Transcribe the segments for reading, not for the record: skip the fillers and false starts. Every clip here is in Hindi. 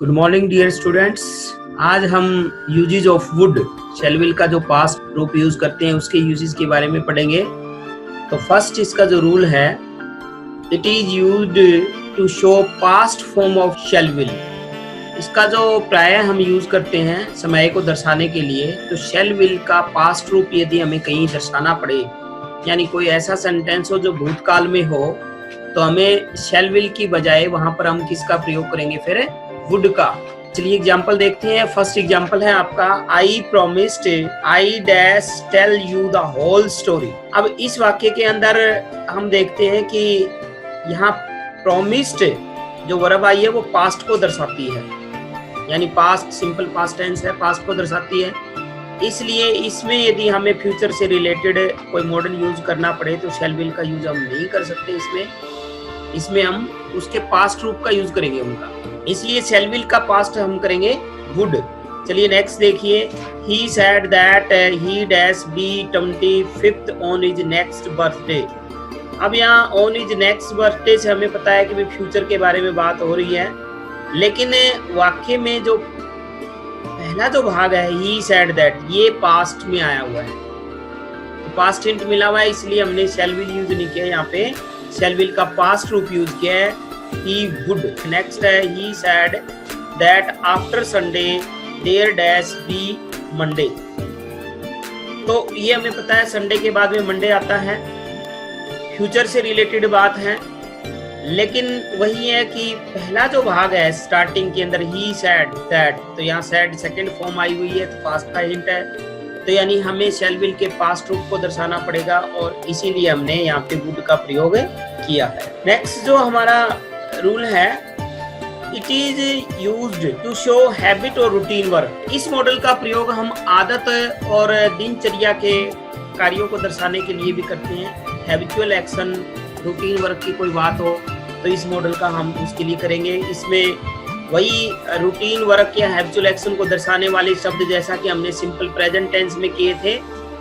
Good morning dear students. आज हम usages of would shall will का जो पास्ट रूप यूज करते हैं उसके यूजेज के बारे में पढ़ेंगे। तो फर्स्ट इसका जो रूल है, it is used to show past form of shall will. इसका जो प्राय हम यूज करते हैं समय को दर्शाने के लिए, तो शेल विल का पास्ट रूप यदि हमें कहीं दर्शाना पड़े, यानी कोई ऐसा सेंटेंस हो जो भूतकाल में हो, तो हमें शेल विल की बजाय वहां पर हम किसका प्रयोग करेंगे, फिर वुड का। चलिए एग्जाम्पल देखते हैं। फर्स्ट एग्जाम्पल है आपका, I promised I dash tell you the whole story. अब इस वाक्य के अंदर हम देखते हैं कि यहाँ प्रोमिस्ड जो वर्ब आई है वो पास्ट को दर्शाती है, यानी पास्ट सिंपल पास्ट टेंस है, पास्ट को दर्शाती है। इसलिए इसमें यदि हमें फ्यूचर से रिलेटेड कोई मॉडल यूज करना पड़े तो शेल विल का यूज हम नहीं कर सकते। इसमें हम उसके पास्ट रूप का यूज करेंगे उनका, इसलिए शेल विल का पास्ट हम करेंगे वुड। चलिए नेक्स्ट देखिए, he said that he dash be 25th on his next birthday. अब यहाँ ऑन हिज नेक्स्ट बर्थडे से हमें पता है कि भी फ्यूचर के बारे में बात हो रही है, लेकिन वाक्य में जो पहला जो भाग है ही सेड दैट, ये पास्ट में आया हुआ है, तो पास्ट हिंट मिला हुआ है, इसलिए हमने शेल विल यूज नहीं किया। यहाँ पे शेल विल का पास्ट रूप यूज किया है, he would। नेक्स्ट है, he said that after Sunday there dash be Monday। तो ये हमें पता है संडे के बाद में मंडे आता है, फ्यूचर से रिलेटेड बात है, लेकिन वही है कि पहला जो भाग है स्टार्टिंग के अंदर he said that, तो यहाँ said सेकेंड फॉर्म आई हुई है, तो पास्ट का हिंट है, तो यानी हमें शेल विल के पास्ट रूप को दर्शाना पड़ेगा और इसीलिए हमने यहाँ पे वुड का प्रयोग किया है। नेक्स्ट जो हमारा रूल है, it is used to show habit और रूटीन वर्क। इस मॉडल का प्रयोग हम आदत और दिनचर्या के कार्यों को दर्शाने के लिए भी करते हैं। हैबिचुअल एक्शन, रूटीन वर्क की कोई बात हो तो इस मॉडल का हम उसके लिए करेंगे। इसमें वही रूटीन वर्क या हैबिचुअल एक्शन को दर्शाने वाले शब्द जैसा कि हमने सिंपल प्रेजेंट टेंस में किए थे,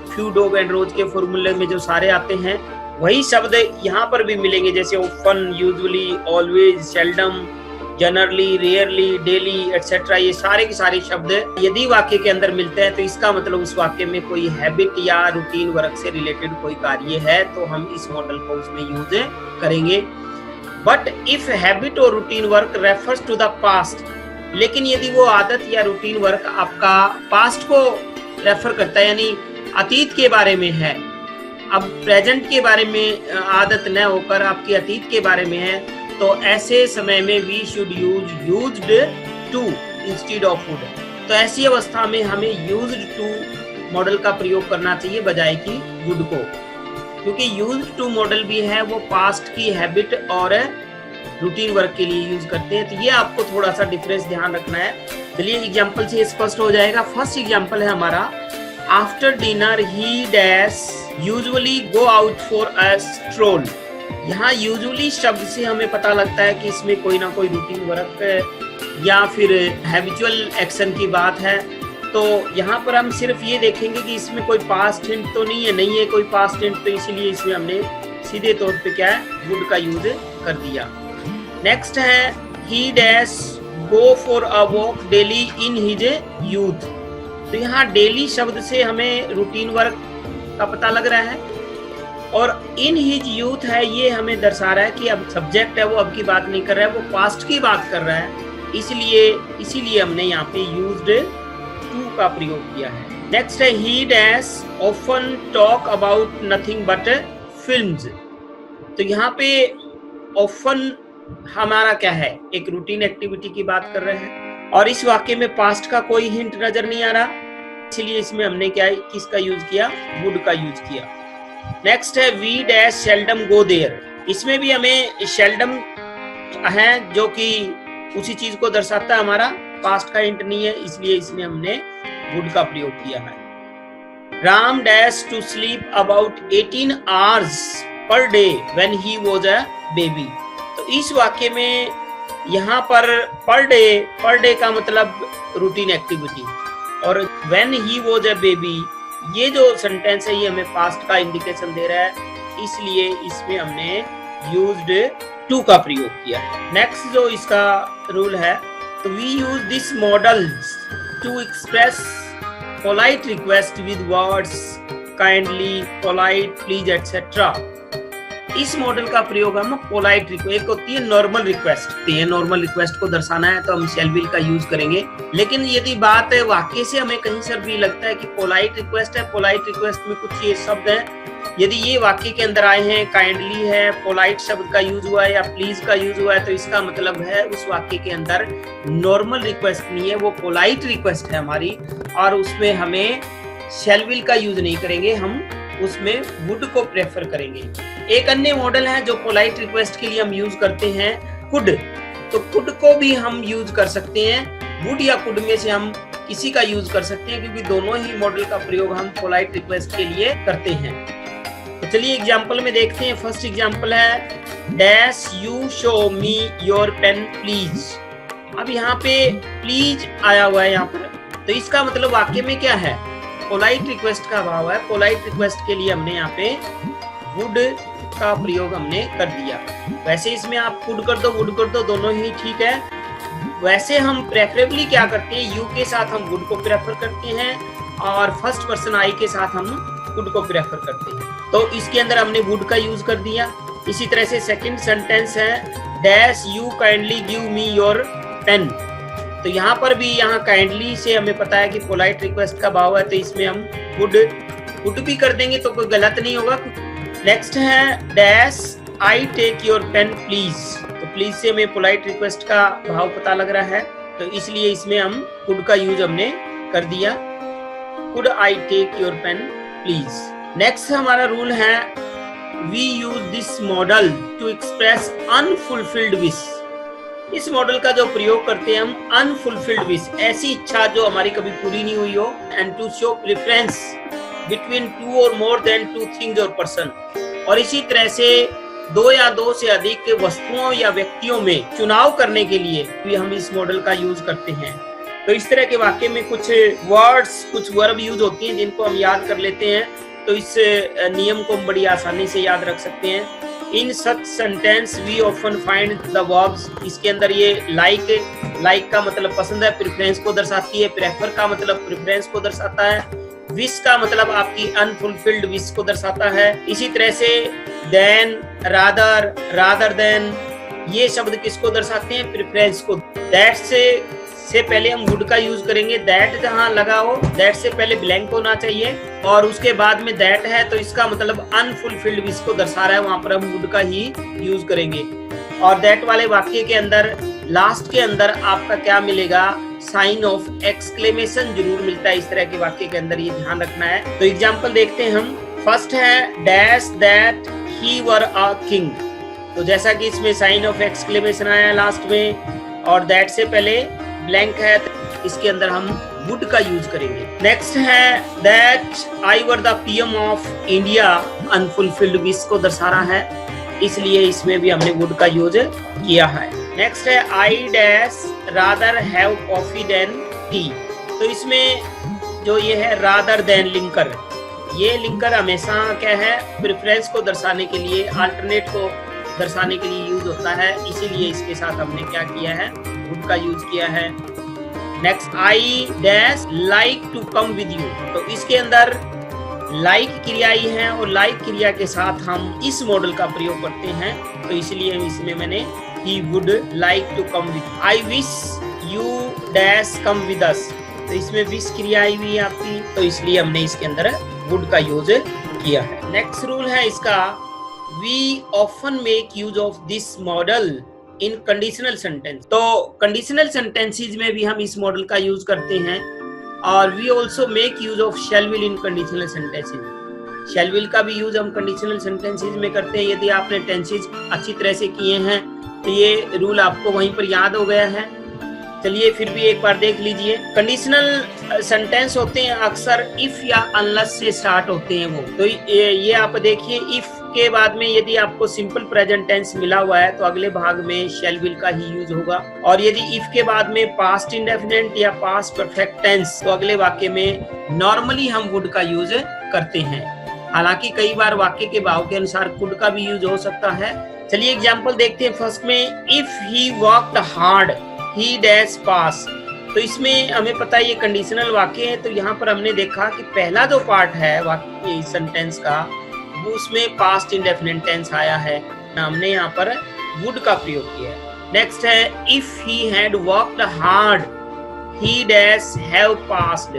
फ्यू, डॉग एंड रोज के फॉर्मूले में जो सारे आते हैं वही शब्द यहाँ पर भी मिलेंगे, जैसे open, usually, always, seldom, generally, rarely, daily etcetera. ये सारे के सारे शब्द यदि वाक्य के अंदर मिलते हैं तो इसका मतलब उस वाक्य में कोई हैबिट या रूटीन वर्क से रिलेटेड कोई कार्य है, तो हम इस मॉडल को उसमें यूज करेंगे। बट इफ हैबिट और routine work refers to the past, लेकिन यदि वो आदत या रूटीन वर्क आपका पास्ट को रेफर करता है, यानी अतीत के बारे में है, अब प्रेजेंट के बारे में आदत न होकर आपकी अतीत के बारे में है, तो ऐसे समय में we should use used to instead of would. तो ऐसी अवस्था में हमें यूज्ड टू मॉडल का प्रयोग करना चाहिए बजाय कि वुड को, क्योंकि यूज्ड टू मॉडल भी है वो पास्ट की हैबिट और रूटीन वर्क के लिए यूज करते हैं। तो ये आपको थोड़ा सा डिफरेंस ध्यान रखना है। चलिए एग्जाम्पल से स्पष्ट हो जाएगा। फर्स्ट एग्जाम्पल है हमारा, after dinner he dash usually go out for a stroll. यहाँ यूजुअली शब्द से हमें पता लगता है कि इसमें कोई ना कोई रूटीन वर्क या फिर हैबिचुअल एक्शन की बात है। तो यहाँ पर हम सिर्फ ये देखेंगे कि इसमें कोई पास्ट हिंट तो नहीं है कोई पास्ट हिंट, तो इसीलिए इसमें हमने सीधे तौर पे क्या है, वुड का यूज कर दिया। नेक्स्ट है, ही dash go for a walk daily in his youth. तो यहाँ डेली शब्द से हमें रूटीन वर्क का पता लग रहा है, और इन हिज यूथ है, ये हमें दर्शा रहा है कि अब सब्जेक्ट है वो अब की बात नहीं कर रहा है, वो पास्ट की बात कर रहा है, इसीलिए हमने यहाँ पे यूज्ड टू का प्रयोग किया है। नेक्स्ट है, ही dash often talk about nothing but films. तो यहाँ पे ऑफन हमारा क्या है, एक रूटीन एक्टिविटी की बात कर रहे हैं, और इस वाक्य में पास्ट का कोई हिंट नजर नहीं आ रहा, इसलिए इसमें हमने क्या किसका यूज किया, वुड का यूज किया। नेक्स्ट है, we dash seldom go there. इसमें भी हमें सेल्डम है जो कि उसी चीज को दर्शाता है, हमारा पास्ट का हिंट नहीं है, इसलिए इसमें हमने वुड का प्रयोग किया है। Ram dash to sleep about 18 hours per day when he was a baby. तो इस वाक्य में यहाँ पर डे का मतलब रूटीन एक्टिविटी, और when he was a baby, ये जो सेंटेंस है ये हमें पास्ट का इंडिकेशन दे रहा है, इसलिए इसमें हमने यूज्ड टू का प्रयोग किया है। नेक्स्ट जो इसका रूल है, तो we use this modals to express polite request with words kindly, polite, please etcetera. इस मॉडल का प्रयोग हम पोलाइट रिक्वेस्ट, एक होती है नॉर्मल रिक्वेस्ट, नॉर्मल रिक्वेस्ट को दर्शाना है तो हम शैल विल का यूज करेंगे। लेकिन यदि बात है वाक्य से हमें कहीं से भी लगता है कि पोलाइट रिक्वेस्ट है, पोलाइट रिक्वेस्ट में कुछ ये शब्द है, यदि ये वाक्य के अंदर आए हैं, काइंडली है, पोलाइट शब्द का यूज हुआ है या प्लीज का यूज हुआ है, तो इसका मतलब है उस वाक्य के अंदर नॉर्मल रिक्वेस्ट नहीं है, वो पोलाइट रिक्वेस्ट है हमारी, और उसमें हमें शैल विल का यूज नहीं करेंगे, हम उसमें वुड को प्रेफर करेंगे। एक अन्य मॉडल है जो पोलाइट रिक्वेस्ट के लिए हम यूज करते हैं, कुड। तो कुड को भी हम यूज कर सकते हैं, वुड या कुड में से हम किसी का यूज कर सकते हैं, क्योंकि दोनों ही मॉडल का प्रयोग हम पोलाइट रिक्वेस्ट के लिए करते हैं। तो चलिए एग्जांपल में देखते हैं। फर्स्ट एग्जांपल है dash you show me your pen please. अब यहाँ पे प्लीज आया हुआ है यहाँ पर, तो इसका मतलब वाक्य में क्या है, पोलाइट रिक्वेस्ट का भाव है। पोलाइट रिक्वेस्ट के लिए हमने यहाँ पे वुड का प्रयोग हमने कर दिया। वैसे इसमें आप वुड कर दो, वुड कर दो, दोनों ही ठीक है। वैसे हम प्रेफरेबली क्या करते हैं, यू के साथ हम वुड को प्रेफर करते हैं और फर्स्ट पर्सन आई के साथ हम वुड को प्रेफर करते हैं। तो इसके अंदर हमने वुड का यूज कर दिया। इसी तरह से सेकंड सेंटेंस है dash you kindly give me your pen. तो यहाँ पर भी यहाँ काइंडली से हमें पता है कि पोलाइट रिक्वेस्ट का भाव है, तो इसमें हम वुड भी कर देंगे तो कोई गलत नहीं होगा। नेक्स्ट है dash I take your pen please. तो प्लीज से हमें पोलाइट रिक्वेस्ट का भाव पता लग रहा है, तो इसलिए इसमें हम कुड का यूज हमने कर दिया, could I take your pen please. Next हमारा रूल है we use this modal to express unfulfilled wish. इस मॉडल का जो प्रयोग करते हैं हम अनफुलफिल्ड विश, ऐसी इच्छा जो हमारी कभी पूरी नहीं हुई हो, and to show preference between two or more than two things or person. और इसी तरह से दो या दो से अधिक वस्तुओं या व्यक्तियों में चुनाव करने के लिए भी हम इस मॉडल का यूज करते हैं। तो इस तरह के वाक्य में कुछ वर्ड्स, कुछ वर्ब यूज होती हैं जिनको हम याद कर लेते हैं, तो इस नियम को हम बड़ी आसानी से याद रख सकते हैं। In such sentence we often find the verbs. इसके अंदर ये लाइक का मतलब पसंद है, प्रेफरेंस को दर्शाती है, प्रेफर का मतलब प्रेफरेंस को दर्शाता है, विश का मतलब आपकी अनफुलफिल्ड विश को दर्शाता है। इसी तरह से देन, रादर देन, ये शब्द किसको दर्शाते हैं, प्रेफरेंस को। दैट से पहले हम वुड का यूज करेंगे, दैट जहां लगा हो, दैट से पहले ब्लैंक होना चाहिए और उसके बाद में दैट है, तो इसका मतलब अनफुलफिल्ड विश को दर्शा रहा है, वहां पर हम वुड का ही यूज करेंगे। और दैट वाले वाक्य के अंदर लास्ट के अंदर आपका क्या मिलेगा, साइन ऑफ एक्सक्लेमेशन जरूर मिलता है। इस तरह के वाक्य के अंदर ये ध्यान रखना है। तो एग्जाम्पल देखते हैं हम। फर्स्ट है dash that he were a king. तो जैसा कि इसमें साइन ऑफ एक्सक्लेमेशन आया लास्ट में और दैट से पहले ब्लैंक है, तो इसके अंदर हम वुड का यूज करेंगे। नेक्स्ट है that I were the PM of India. Unfulfilled wish को दर्शा रहा है, इसलिए इसमें भी हमने वुड का यूज किया है। नेक्स्ट है I dash rather have coffee than tea. तो इसमें जो ये है रादर देन लिंकर, ये लिंकर हमेशा क्या है, प्रेफरेंस को दर्शाने के लिए, अल्टरनेट को दर्शाने के लिए यूज होता है, इसीलिए इसके साथ हमने क्या किया है, वुड का यूज किया है। Next I dash like to come with you. तो इसके अंदर लाइक क्रिया ही है और लाइक क्रिया के साथ हम इस मॉडल का प्रयोग करते हैं, तो इसलिए इसमें मैंने he would like to come with. I wish you dash come with us. तो इसमें विश क्रिया आई हुई है आपकी, तो इसलिए हमने इसके अंदर वुड का यूज किया है। नेक्स्ट रूल है इसका we often make use of this modal in conditional sentence. तो कंडीशनल सेंटेंसेस में भी हम इस मॉडल का यूज करते हैं और we also make use of shall will in conditional sentences. Shall will का भी यूज हम कंडीशनल सेंटेंसेस में करते हैं। यदि आपने टेंसेस अच्छी तरह से किए हैं तो ये रूल आपको वहीं पर याद हो गया है। चलिए फिर भी एक बार देख लीजिए। कंडीशनल सेंटेंस होते हैं अक्सर इफ या अनलेस से स्टार्ट होते हैं वो। तो ये आप देखिए, इफ के बाद में यदि आपको सिंपल प्रेजेंट टेंस मिला हुआ है तो अगले भाग में शैल विल का ही यूज होगा, और यदि इफ के बाद में पास्ट इंडेफिनिट या पास्ट परफेक्ट टेंस तो अगले वाक्य में नॉर्मली हम वुड का यूज करते हैं। हालांकि कई बार वाक्य के भाव के अनुसार कुड का भी यूज हो सकता है। चलिए एग्जाम्पल देखते हैं। फर्स्ट में if he worked hard he dash pass. तो इसमें हमें पता है ये कंडीशनल वाक्य है, तो यहाँ पर हमने देखा कि पहला जो पार्ट है वाक्य सेंटेंस का वो उसमें पास्ट इंडेफिनिट टेंस आया है, हमने यहाँ पर वुड का प्रयोग किया है। नेक्स्ट है if he had worked hard he dash have passed.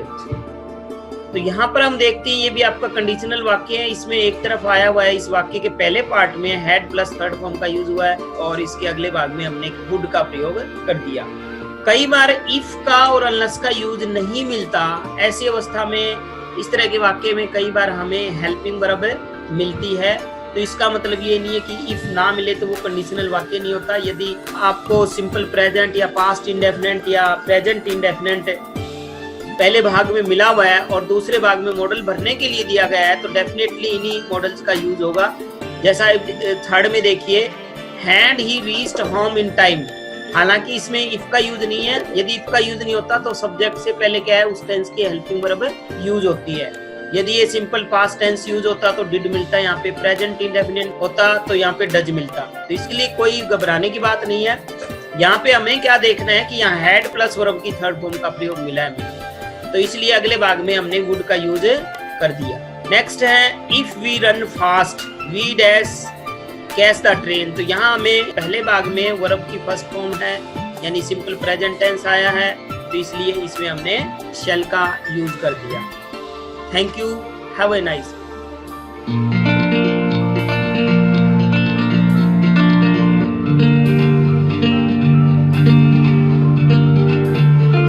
तो यहाँ पर हम देखते हैं ये भी आपका कंडीशनल वाक्य है, इसमें एक तरफ आया हुआ है, इस वाक्य के पहले पार्ट में हैड प्लस थर्ड फॉर्म का यूज हुआ है और इसके अगले भाग में हमने वुड का प्रयोग कर दिया। कई बार इफ का और अनलेस का यूज नहीं मिलता, ऐसी अवस्था में इस तरह के वाक्य में कई बार हमें हेल्पिंग वर्ब मिलती है। तो इसका मतलब ये नहीं है कि इफ ना मिले तो वो कंडीशनल वाक्य नहीं होता। यदि आपको सिंपल प्रेजेंट या पास्ट इंडेफिनिट या प्रेजेंट इंडेफिनिट पहले भाग में मिला हुआ है और दूसरे भाग में मॉडल भरने के लिए दिया गया है तो डेफिनेटली इन्हीं मॉडल्स का यूज होगा। जैसा थर्ड में देखिए had he reached home in time, हालांकि इसमें इफ का यूज नहीं है। यदि इफ का यूज नहीं होता तो सब्जेक्ट से पहले क्या है उस टेंस की हेल्पिंग वर्ब यूज होती है। यदि ये सिंपल पास्ट टेंस यूज होता तो डिड मिलता, यहाँ पे प्रेजेंट इंडेफिनिट होता तो यहाँ पे डज मिलता। तो इसके लिए कोई घबराने की बात नहीं है। यहाँ पे हमें क्या देखना है कि यहाँ हैड प्लस वर्ब की थर्ड फॉर्म का प्रयोग मिला है, तो इसलिए अगले भाग में हमने वुड का यूज कर दिया। नेक्स्ट है if we run fast we dash catch the train. तो यहाँ हमें पहले भाग में वर्ब की फर्स्ट फॉर्म है यानी सिंपल प्रेजेंट टेंस आया है, तो इसलिए इसमें हमने शैल का यूज कर दिया। Thank you, have a nice.